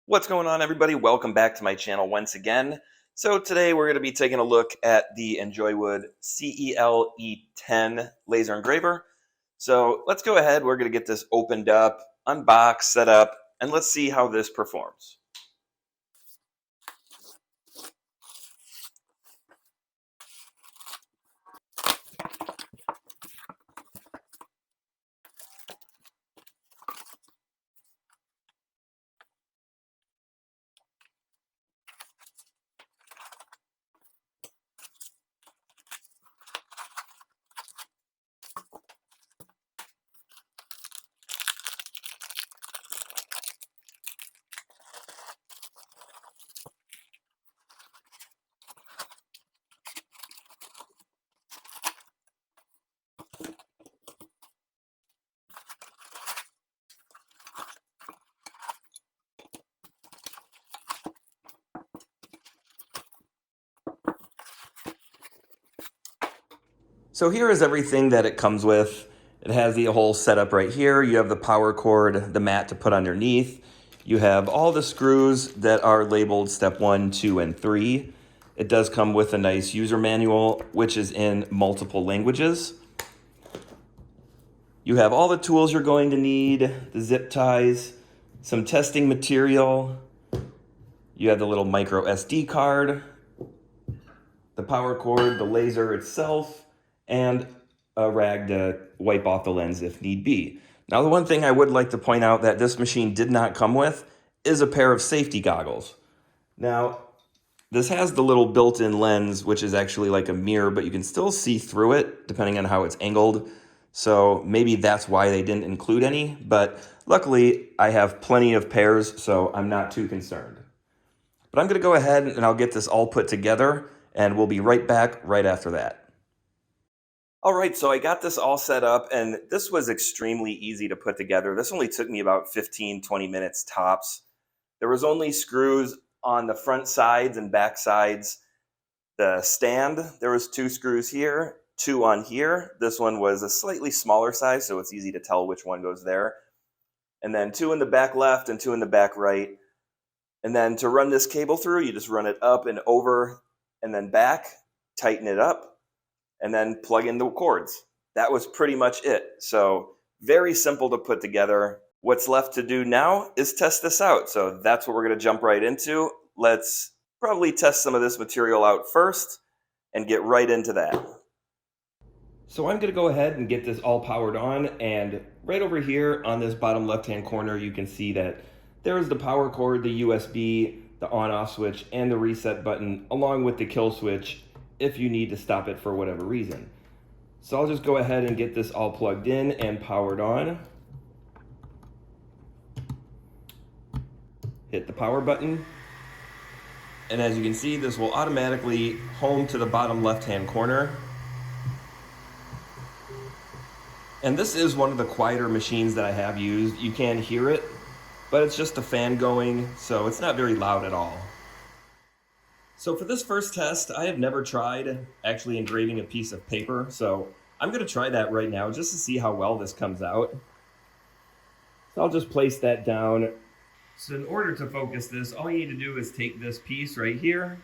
What's going on, everybody? Welcome back to my channel once again. So today we're going to be taking a look at the Enjoywood CEL-E10 laser engraver. So let's go ahead. We're going to get this opened up, unboxed, set up, and let's see how this performs. So here is everything that it comes with. It has the whole setup right here. You have the power cord, the mat to put underneath. You have all the screws that are labeled step 1, 2, and 3. It does come with a nice user manual, which is in multiple languages. You have all the tools you're going to need, the zip ties, some testing material. You have the little micro SD card, the power cord, the laser itself, and a rag to wipe off the lens if need be. Now, the one thing I would like to point out that this machine did not come with is a pair of safety goggles. Now, this has the little built-in lens, which is actually like a mirror, but you can still see through it depending on how it's angled. So maybe that's why they didn't include any, but luckily I have plenty of pairs, so I'm not too concerned. But I'm gonna go ahead and I'll get this all put together, and we'll be right back right after that. All right, so I got this all set up, and this was extremely easy to put together. This only took me about 15-20 minutes tops. There was only screws on the front sides and back sides. The stand, there was 2 screws here, 2 on here. This one was a slightly smaller size, so it's easy to tell which one goes there. And then 2 in the back left and 2 in the back right. And then to run this cable through, you just run it up and over and then back, tighten it up, and then plug in the cords. That was pretty much it. So very simple to put together. What's left to do now is test this out. So that's what we're gonna jump right into. Let's probably test some of this material out first and get right into that. So I'm gonna go ahead and get this all powered on, and right over here on this bottom left-hand corner, you can see that there's the power cord, the USB, the on-off switch, and the reset button, along with the kill switch if you need to stop it for whatever reason. So I'll just go ahead and get this all plugged in and powered on. Hit the power button. And as you can see, this will automatically home to the bottom left-hand corner. And this is one of the quieter machines that I have used. You can hear it, but it's just a fan going, so it's not very loud at all. So for this first test, I have never tried actually engraving a piece of paper, so I'm gonna try that right now just to see how well this comes out. So I'll just place that down. So in order to focus this, all you need to do is take this piece right here,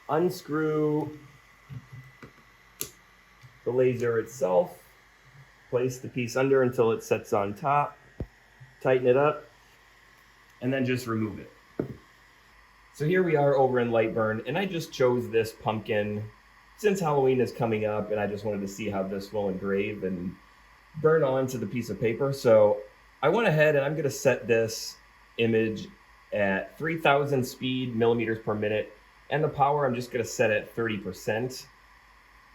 unscrew the laser itself, place the piece under until it sets on top, tighten it up, and then just remove it. So here we are over in Lightburn, and I just chose this pumpkin since Halloween is coming up, and I just wanted to see how this will engrave and burn onto the piece of paper. So I went ahead and I'm gonna set this image at 3,000 speed, millimeters per minute, and the power I'm just gonna set at 30%.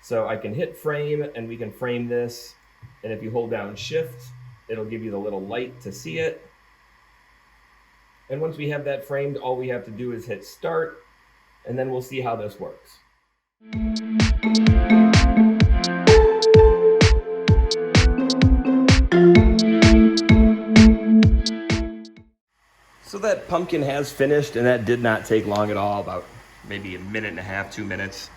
So I can hit frame and we can frame this, and if you hold down shift, it'll give you the little light to see it. And once we have that framed, all we have to do is hit start, and then we'll see how this works. So that pumpkin has finished, and that did not take long at all, about maybe a minute and a half, 2 minutes.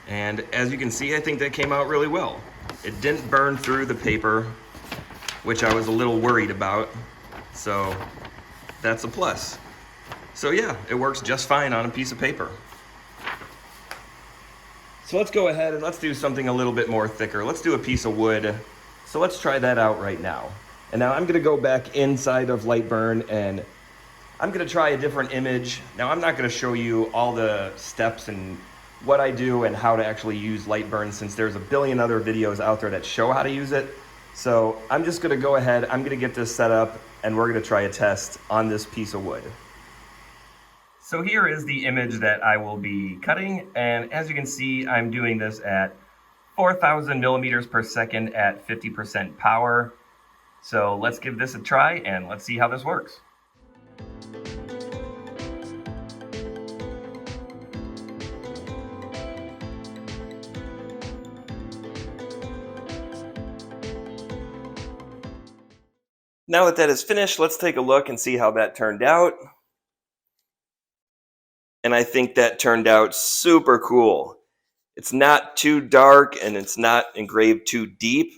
And as you can see, I think that came out really well. It didn't burn through the paper, which I was a little worried about, So that's a plus. So yeah, it works just fine on a piece of paper. So let's go ahead and let's do something a little bit more thicker. Let's do a piece of wood. So let's try that out right now. And now I'm gonna go back inside of Lightburn and I'm gonna try a different image. Now I'm not gonna show you all the steps and what I do and how to actually use Lightburn, since there's a billion other videos out there that show how to use it. So I'm just gonna go ahead, I'm gonna get this set up and we're gonna try a test on this piece of wood. So here is the image that I will be cutting, and as you can see, I'm doing this at 4,000 millimeters per second at 50% power. So let's give this a try and let's see how this works. Now that that is finished, let's take a look and see how that turned out. And I think that turned out super cool. It's not too dark and it's not engraved too deep,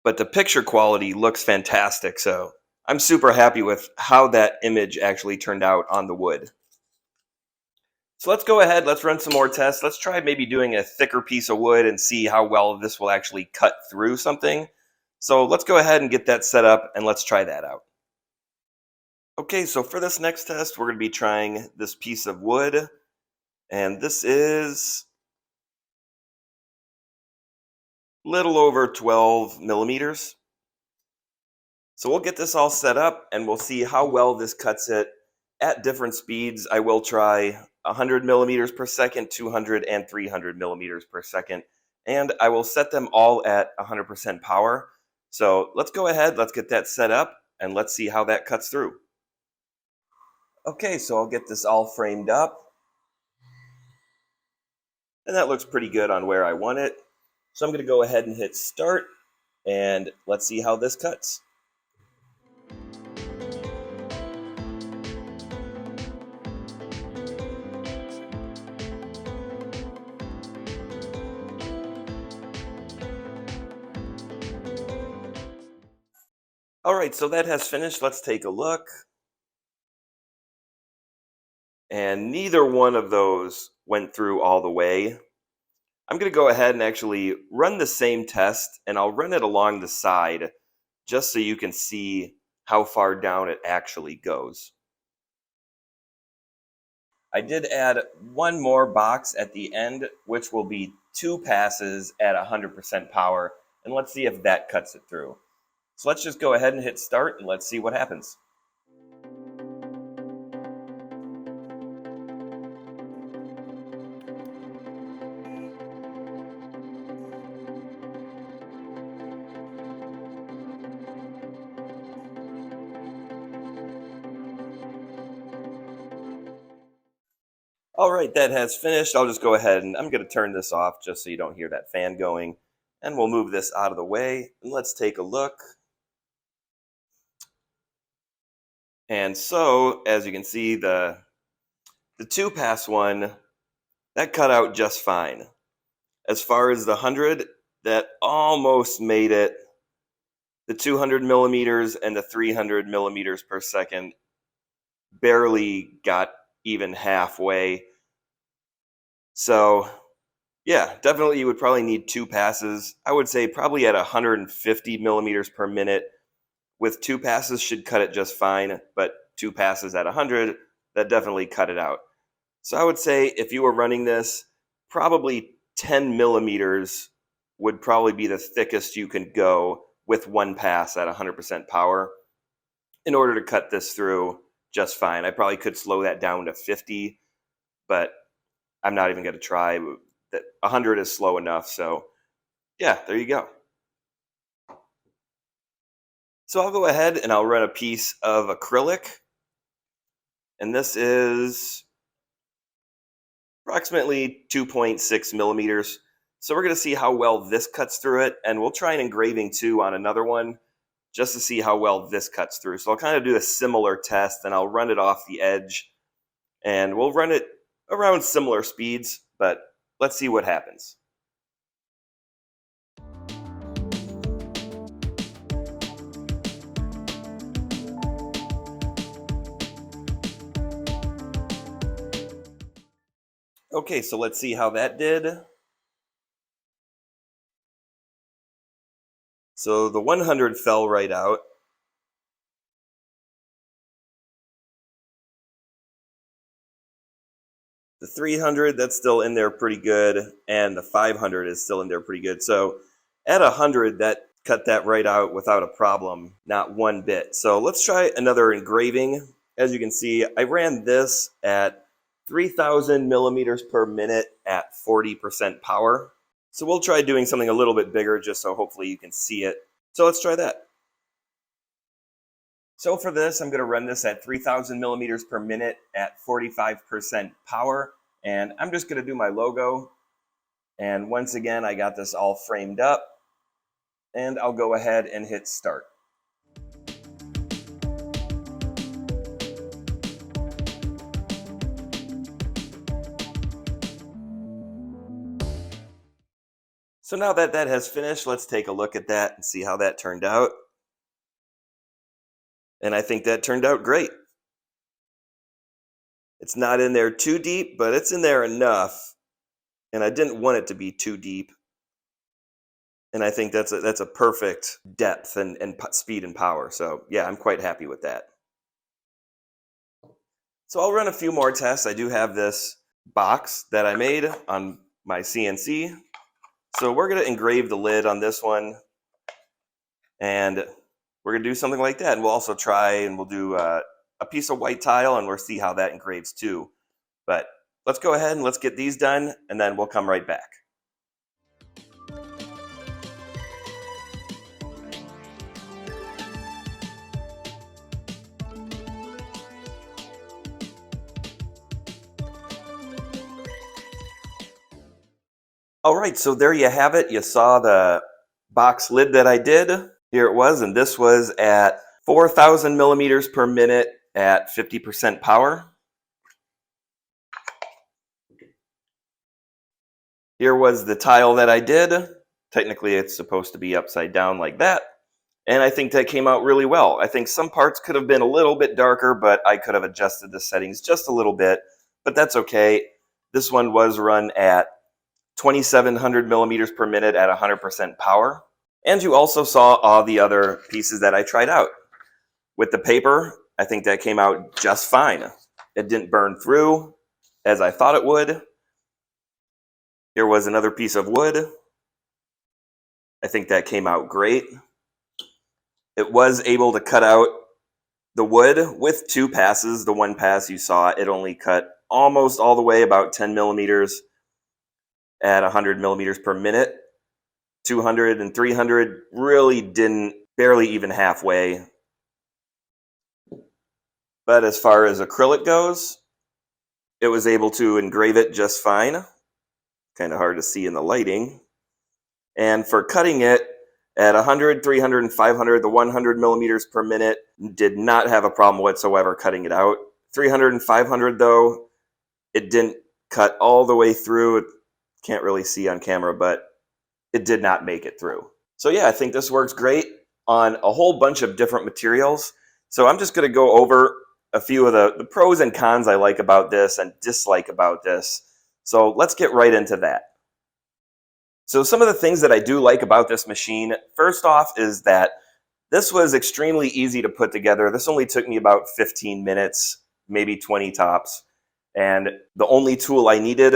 but the picture quality looks fantastic. So I'm super happy with how that image actually turned out on the wood. So let's go ahead, let's run some more tests. Let's try maybe doing a thicker piece of wood and see how well this will actually cut through something. So let's go ahead and get that set up and let's try that out. Okay, so for this next test, we're going to be trying this piece of wood, and this is a little over 12 millimeters. So we'll get this all set up and we'll see how well this cuts it at different speeds. I will try 100 millimeters per second, 200 and 300 millimeters per second, and I will set them all at 100% power. So let's go ahead, let's get that set up and let's see how that cuts through. Okay, so I'll get this all framed up. And that looks pretty good on where I want it. So I'm going to go ahead and hit start and let's see how this cuts. All right, so that has finished. Let's take a look. And neither one of those went through all the way. I'm going to go ahead and actually run the same test, and I'll run it along the side just so you can see how far down it actually goes. I did add one more box at the end, which will be 2 passes at 100% power, and let's see if that cuts it through. So let's just go ahead and hit start and let's see what happens. All right, that has finished. I'll just go ahead and I'm going to turn this off just so you don't hear that fan going. And we'll move this out of the way and let's take a look. And so, as you can see, the 2-pass one, that cut out just fine. As far as the 100, that almost made it. The 200 millimeters and the 300 millimeters per second barely got even halfway. So yeah, definitely you would probably need 2 passes. I would say probably at 150 millimeters per minute with 2 passes should cut it just fine, but 2 passes at 100, that definitely cut it out. So I would say if you were running this, probably 10 millimeters would probably be the thickest you can go with 1 pass at 100% power in order to cut this through just fine. I probably could slow that down to 50, but I'm not even going to try. That 100 is slow enough. So yeah, there you go. So I'll go ahead and I'll run a piece of acrylic. And this is approximately 2.6 millimeters. So we're going to see how well this cuts through it. And we'll try an engraving too on another one just to see how well this cuts through. So I'll kind of do a similar test and I'll run it off the edge. And we'll run it around similar speeds, but let's see what happens. Okay, so let's see how that did. So the 100 fell right out. The 300, that's still in there pretty good, and the 500 is still in there pretty good. So at 100, that cut that right out without a problem, not one bit. So let's try another engraving. As you can see, I ran this at 3,000 millimeters per minute at 40% power. So we'll try doing something a little bit bigger just so hopefully you can see it. So let's try that. So for this, I'm going to run this at 3,000 millimeters per minute at 45% power. And I'm just going to do my logo. And once again, I got this all framed up. And I'll go ahead and hit start. So now that that has finished, let's take a look at that and see how that turned out. And I think that turned out great. It's not in there too deep, but it's in there enough. And I didn't want it to be too deep. And I think that's a perfect depth and speed and power. So yeah, I'm quite happy with that. So I'll run a few more tests. I do have this box that I made on my CNC. So we're going to engrave the lid on this one. And we're going to do something like that. And we'll also try and we'll do a piece of white tile and we'll see how that engraves too. But let's go ahead and let's get these done and then we'll come right back. All right, so there you have it. You saw the box lid that I did. Here it was, and this was at 4,000 millimeters per minute at 50% power. Here was the tile that I did. Technically, it's supposed to be upside down like that. And I think that came out really well. I think some parts could have been a little bit darker, but I could have adjusted the settings just a little bit, but that's okay. This one was run at 2,700 millimeters per minute at 100% power. And you also saw all the other pieces that I tried out. With the paper, I think that came out just fine. It didn't burn through as I thought it would. Here was another piece of wood. I think that came out great. It was able to cut out the wood with two passes. The one pass you saw, it only cut almost all the way, about 10 millimeters at 100 millimeters per minute. 200 and 300 really didn't, barely even halfway. But as far as acrylic goes, it was able to engrave it just fine. Kind of hard to see in the lighting. And for cutting it at 100, 300, and 500, the 100 millimeters per minute did not have a problem whatsoever cutting it out. 300 and 500 though, it didn't cut all the way through. It can't really see on camera, but it did not make it through. So yeah, I think this works great on a whole bunch of different materials. So I'm just going to go over a few of the pros and cons I like about this and dislike about this. So let's get right into that. So some of the things that I do like about this machine, first off, is that this was extremely easy to put together. This only took me about 15 minutes, maybe 20 tops. And the only tool I needed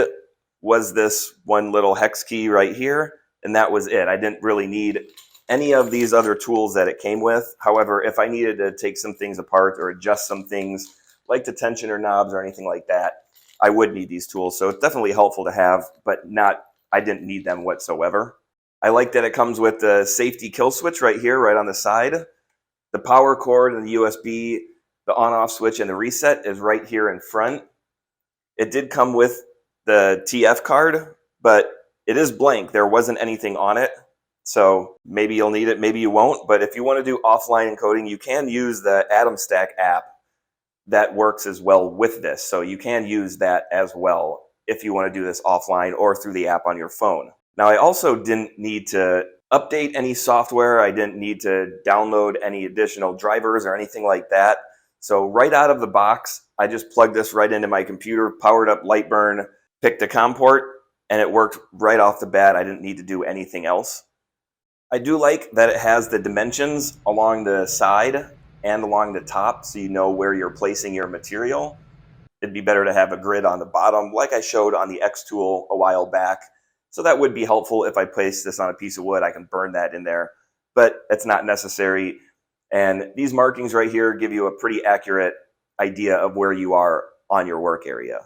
was this one little hex key right here, and that was it. I didn't really need any of these other tools that it came with. However, if I needed to take some things apart or adjust some things like the tensioner knobs or anything like that, I would need these tools. So it's definitely helpful to have, but I didn't need them whatsoever. I like that it comes with the safety kill switch right here, right on the side. The power cord and the USB, the on-off switch and the reset is right here in front. It did come with the TF card, but it is blank. There wasn't anything on it. So maybe you'll need it, maybe you won't. But if you want to do offline encoding, you can use the Atom Stack app that works as well with this. So you can use that as well if you want to do this offline or through the app on your phone. Now, I also didn't need to update any software. I didn't need to download any additional drivers or anything like that. So right out of the box, I just plugged this right into my computer, powered up Lightburn, picked a COM port, and it worked right off the bat. I didn't need to do anything else. I do like that it has the dimensions along the side and along the top, so you know where you're placing your material. It'd be better to have a grid on the bottom, like I showed on the X tool a while back. So that would be helpful. If I place this on a piece of wood, I can burn that in there, but it's not necessary. And these markings right here give you a pretty accurate idea of where you are on your work area.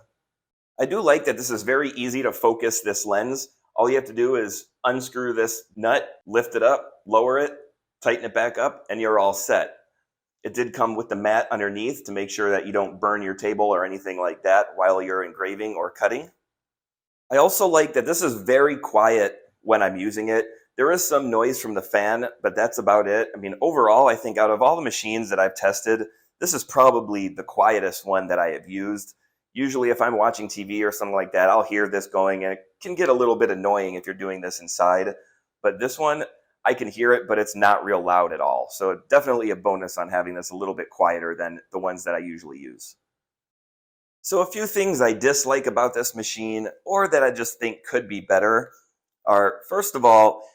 I do like that this is very easy to focus this lens. All you have to do is unscrew this nut, lift it up, lower it, tighten it back up, and you're all set. It did come with the mat underneath to make sure that you don't burn your table or anything like that while you're engraving or cutting. I also like that this is very quiet when I'm using it. There is some noise from the fan, but that's about it. I mean, overall, I think out of all the machines that I've tested, this is probably the quietest one that I have used. Usually if I'm watching TV or something like that, I'll hear this going, and it can get a little bit annoying if you're doing this inside. But this one, I can hear it, but it's not real loud at all. So definitely a bonus on having this a little bit quieter than the ones that I usually use. So a few things I dislike about this machine, or that I just think could be better, are, first of all,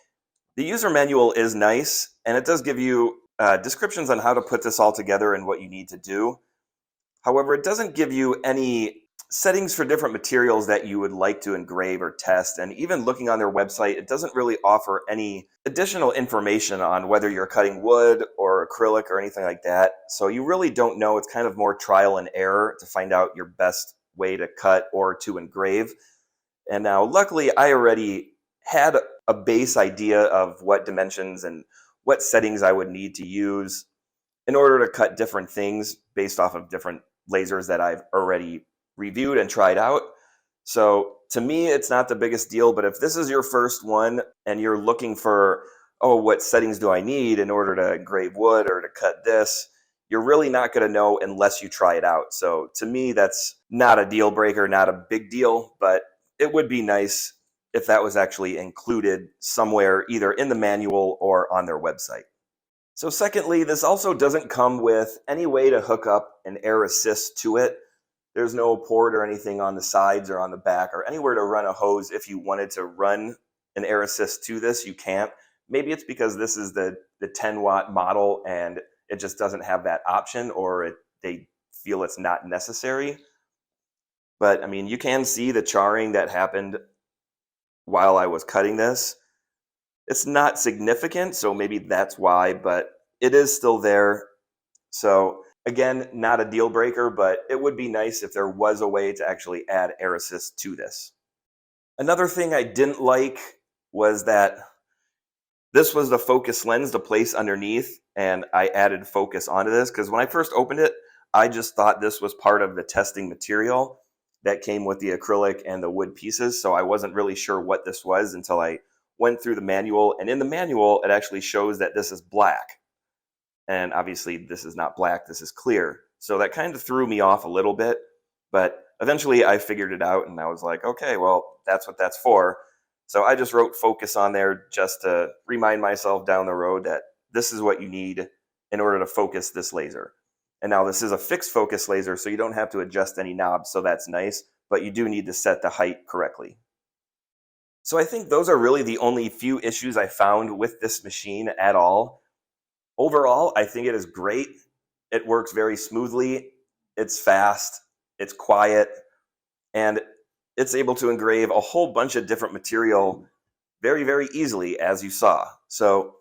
the user manual is nice, and it does give you descriptions on how to put this all together and what you need to do. However, it doesn't give you any settings for different materials that you would like to engrave or test. And even looking on their website, it doesn't really offer any additional information on whether you're cutting wood or acrylic or anything like that. So you really don't know. It's kind of more trial and error to find out your best way to cut or to engrave. And now, luckily, I already had a base idea of what dimensions and what settings I would need to use in order to cut different things based off of different lasers that I've already reviewed and tried out. So to me, it's not the biggest deal, but if this is your first one and you're looking for, oh, what settings do I need in order to engrave wood or to cut this, you're really not going to know unless you try it out. So to me, that's not a deal breaker, not a big deal, but it would be nice if that was actually included somewhere, either in the manual or on their website. So secondly, this also doesn't come with any way to hook up an air assist to it. There's no port or anything on the sides or on the back or anywhere to run a hose. If you wanted to run an air assist to this, you can't. Maybe it's because this is the 10-watt model and it just doesn't have that option, or they feel it's not necessary. But I mean, you can see the charring that happened while I was cutting this. It's not significant, so maybe that's why, but it is still there. So again, not a deal breaker, but it would be nice if there was a way to actually add air assist to this. Another thing I didn't like was that this was the focus lens to place underneath, and I added focus onto this because when I first opened it, I just thought this was part of the testing material that came with the acrylic and the wood pieces, so I wasn't really sure what this was until I went through the manual, and in the manual, it actually shows that this is black. And obviously this is not black, this is clear. So that kind of threw me off a little bit, but eventually I figured it out and I was like, okay, well, that's what that's for. So I just wrote focus on there just to remind myself down the road that this is what you need in order to focus this laser. And now this is a fixed focus laser, so you don't have to adjust any knobs, so that's nice, but you do need to set the height correctly. So I think those are really the only few issues I found with this machine at all. Overall, I think it is great. It works very smoothly. It's fast, it's quiet, and it's able to engrave a whole bunch of different material very, very easily, as you saw. So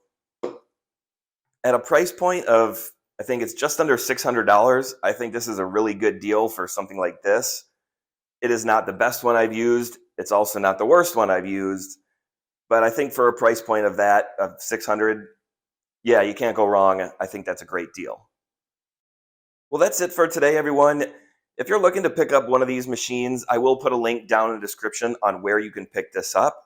at a price point of, I think it's just under $600, I think this is a really good deal for something like this. It is not the best one I've used. It's also not the worst one I've used. But I think for a price point of that, of $600, yeah, you can't go wrong. I think that's a great deal. Well, that's it for today, everyone. If you're looking to pick up one of these machines, I will put a link down in the description on where you can pick this up.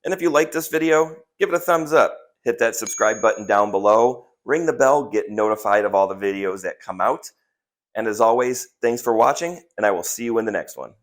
And if you like this video, give it a thumbs up. Hit that subscribe button down below. Ring the bell, get notified of all the videos that come out. And as always, thanks for watching, and I will see you in the next one.